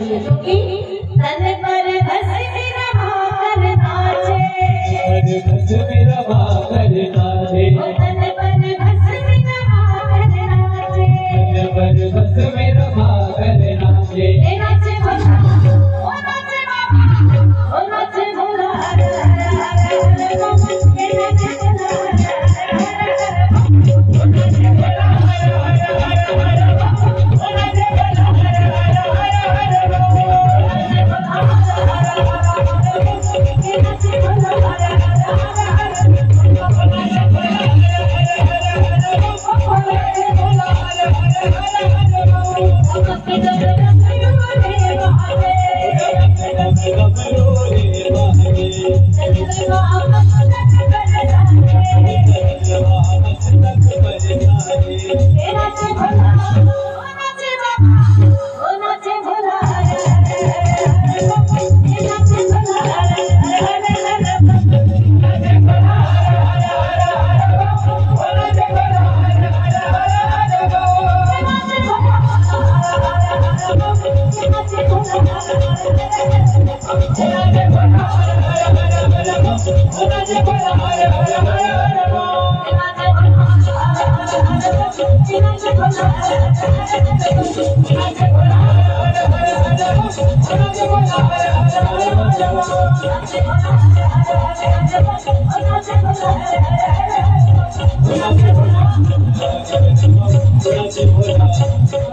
तन पर भस्मी रमा कर नाचे, भस्मी रमा कर नाचे, तन पर भस्मी रमा कर नाचे, तन पर भस्मी रमा कर नाचे। नाचे भोला, ओ नाचे बाबा, ओ नाचे भोला हर हर हर हर बाबा, ये नाचे भोला हर हर हर हर बाबा,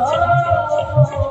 Oh